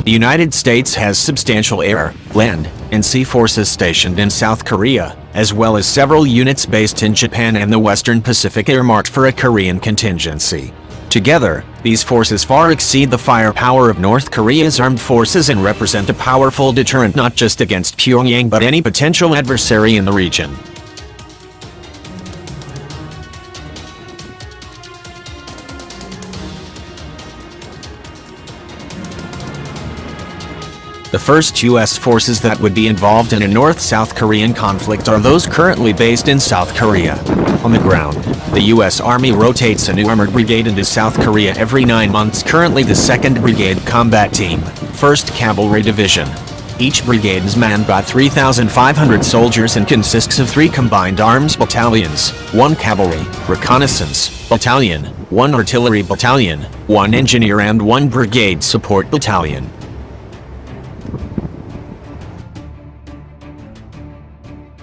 The United States has substantial air, land, and sea forces stationed in South Korea, as well as several units based in Japan and the Western Pacific earmarked for a Korean contingency. Together, these forces far exceed the firepower of North Korea's armed forces and represent a powerful deterrent not just against Pyongyang but any potential adversary in the region. The first U.S. forces that would be involved in a North-South Korean conflict are those currently based in South Korea. On the ground, the U.S. Army rotates a new armored brigade into South Korea every 9 months, currently the 2nd Brigade Combat Team, 1st Cavalry Division. Each brigade is manned by 3,500 soldiers and consists of 3 combined arms battalions, 1 cavalry, reconnaissance battalion, 1 artillery battalion, 1 engineer and 1 brigade support battalion.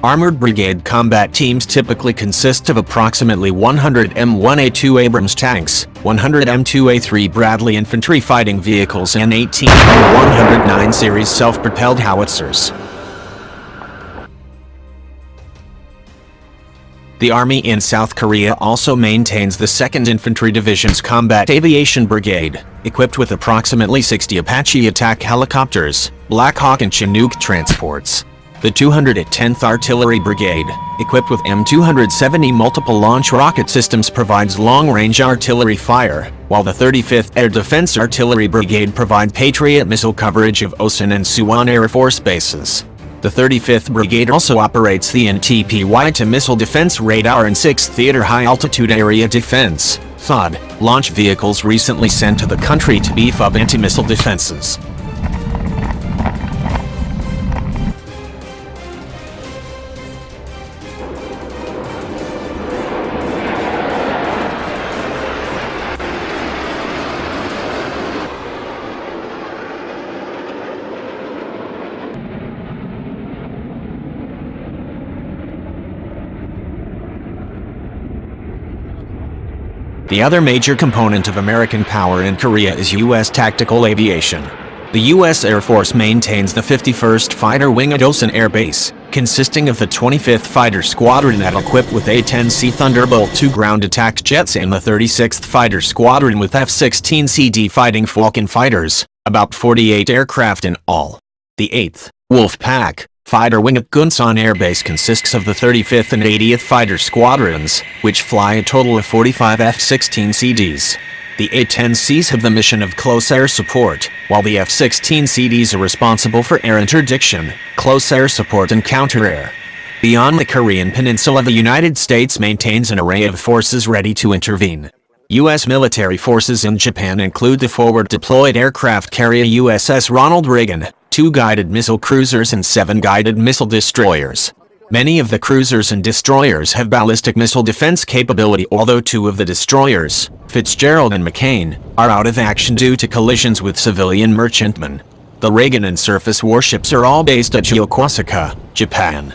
Armored brigade combat teams typically consist of approximately 100 M1A2 Abrams tanks, 100 M2A3 Bradley infantry fighting vehicles and 18 M109 series self-propelled howitzers. The Army in South Korea also maintains the 2nd Infantry Division's Combat Aviation Brigade, equipped with approximately 60 Apache attack helicopters, Black Hawk and Chinook transports. The 210th Artillery Brigade, equipped with M270 multiple launch rocket systems, provides long-range artillery fire, while the 35th Air Defense Artillery Brigade provides Patriot missile coverage of Osan and Suwon Air Force bases. The 35th Brigade also operates the NTPY-2 missile defense radar and 6th Theater High Altitude Area Defense (THAAD) launch vehicles recently sent to the country to beef up anti-missile defenses. The other major component of American power in Korea is U.S. tactical aviation. The U.S. Air Force maintains the 51st Fighter Wing at Osan Air Base, consisting of the 25th Fighter Squadron that equipped with A-10C Thunderbolt II ground attack jets and the 36th Fighter Squadron with F-16CD Fighting Falcon fighters, about 48 aircraft in all. The 8th Wolfpack Fighter Wing at Gunsan Air Base consists of the 35th and 80th Fighter Squadrons, which fly a total of 45 F-16CDs. The A-10Cs have the mission of close air support, while the F-16CDs are responsible for air interdiction, close air support and counter-air. Beyond the Korean peninsula, the United States maintains an array of forces ready to intervene. U.S. military forces in Japan include the forward-deployed aircraft carrier USS Ronald Reagan, 2 guided missile cruisers and 7 guided missile destroyers. Many of the cruisers and destroyers have ballistic missile defense capability, although 2 of the destroyers, Fitzgerald and McCain, are out of action due to collisions with civilian merchantmen. The Reagan and surface warships are all based at Yokosuka, Japan.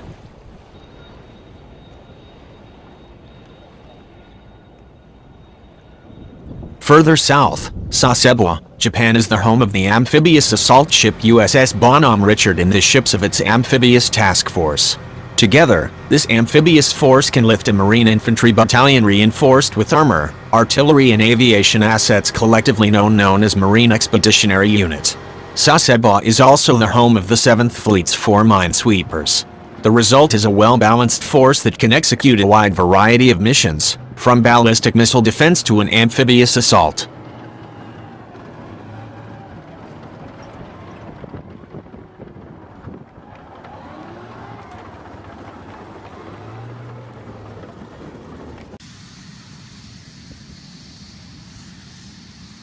Further south, Sasebo, Japan is the home of the amphibious assault ship USS Bonhomme Richard and the ships of its amphibious task force. Together, this amphibious force can lift a Marine infantry battalion reinforced with armor, artillery and aviation assets, collectively known as Marine Expeditionary Unit. Sasebo is also the home of the 7th Fleet's 4 minesweepers. The result is a well-balanced force that can execute a wide variety of missions, from ballistic missile defense to an amphibious assault.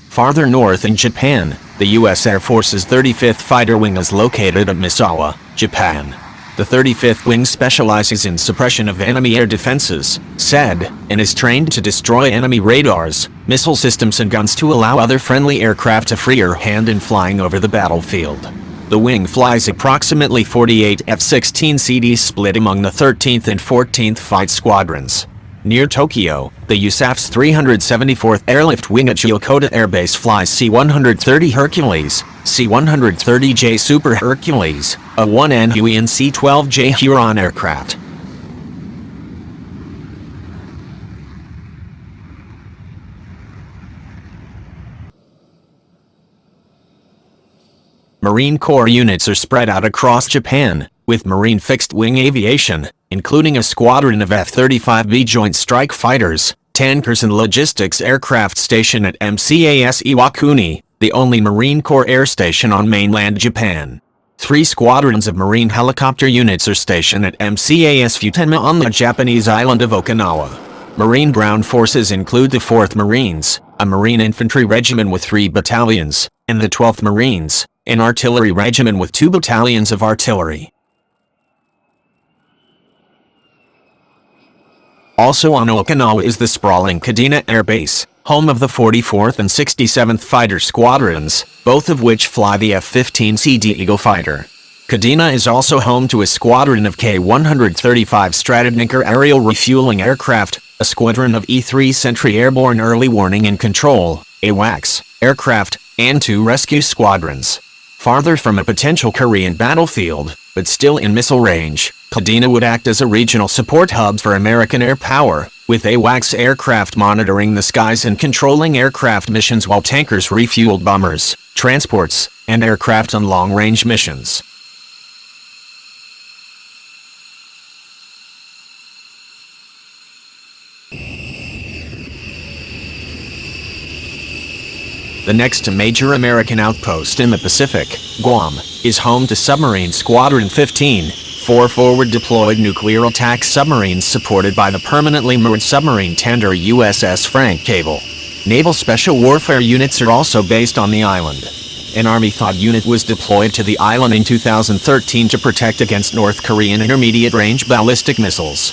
Farther north in Japan, the U.S. Air Force's 35th Fighter Wing is located at Misawa, Japan. The 35th Wing specializes in suppression of enemy air defenses, SED, and is trained to destroy enemy radars, missile systems and guns to allow other friendly aircraft a freer hand in flying over the battlefield. The wing flies approximately 48 F-16CDs split among the 13th and 14th Fight Squadrons. Near Tokyo, the USAF's 374th Airlift Wing at Yokota Air Base flies C-130 Hercules, C-130J Super Hercules, a 1N Huey and C-12J Huron aircraft. Marine Corps units are spread out across Japan, with Marine Fixed-Wing Aviation, including a squadron of F-35B Joint Strike Fighters, tankers and logistics aircraft stationed at MCAS Iwakuni, the only Marine Corps air station on mainland Japan. 3 squadrons of Marine helicopter units are stationed at MCAS Futenma on the Japanese island of Okinawa. Marine ground forces include the 4th Marines, a Marine infantry regiment with 3 battalions, and the 12th Marines, an artillery regiment with 2 battalions of artillery. Also on Okinawa is the sprawling Kadena Air Base, home of the 44th and 67th Fighter Squadrons, both of which fly the F-15C D Eagle fighter. Kadena is also home to a squadron of K-135 Stratodniker aerial refueling aircraft, a squadron of E-3 Sentry Airborne Early Warning and Control (AWACS) aircraft, and 2 rescue squadrons. Farther from a potential Korean battlefield, but still in missile range, Kadena would act as a regional support hub for American air power, with AWACS aircraft monitoring the skies and controlling aircraft missions while tankers refueled bombers, transports, and aircraft on long-range missions. The next major American outpost in the Pacific, Guam, is home to Submarine Squadron 15, 4 forward-deployed nuclear attack submarines supported by the permanently moored submarine tender USS Frank Cable. Naval Special Warfare units are also based on the island. An Army THAAD unit was deployed to the island in 2013 to protect against North Korean intermediate-range ballistic missiles.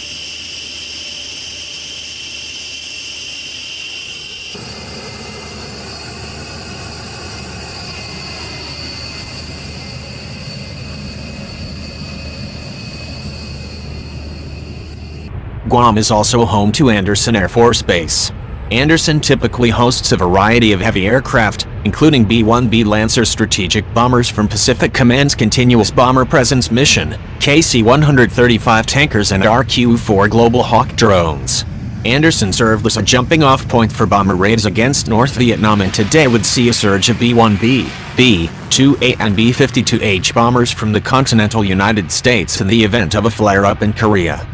Guam is also home to Andersen Air Force Base. Andersen typically hosts a variety of heavy aircraft, including B-1B Lancer strategic bombers from Pacific Command's Continuous Bomber Presence mission, KC-135 tankers and RQ-4 Global Hawk drones. Andersen served as a jumping-off point for bomber raids against North Vietnam and today would see a surge of B-1B, B-2A and B-52H bombers from the continental United States in the event of a flare-up in Korea.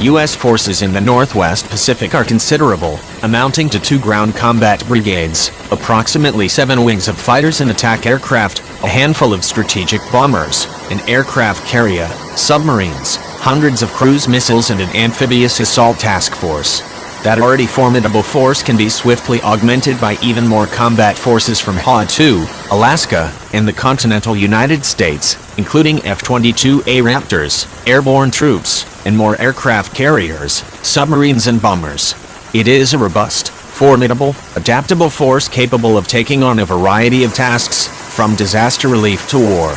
U.S. forces in the Northwest Pacific are considerable, amounting to 2 ground combat brigades, approximately 7 wings of fighters and attack aircraft, a handful of strategic bombers, an aircraft carrier, submarines, hundreds of cruise missiles and an amphibious assault task force. That already formidable force can be swiftly augmented by even more combat forces from Ha-2, Alaska, and the continental United States, including F-22 Raptors, airborne troops, and more aircraft carriers, submarines and bombers. It is a robust, formidable, adaptable force capable of taking on a variety of tasks, from disaster relief to war.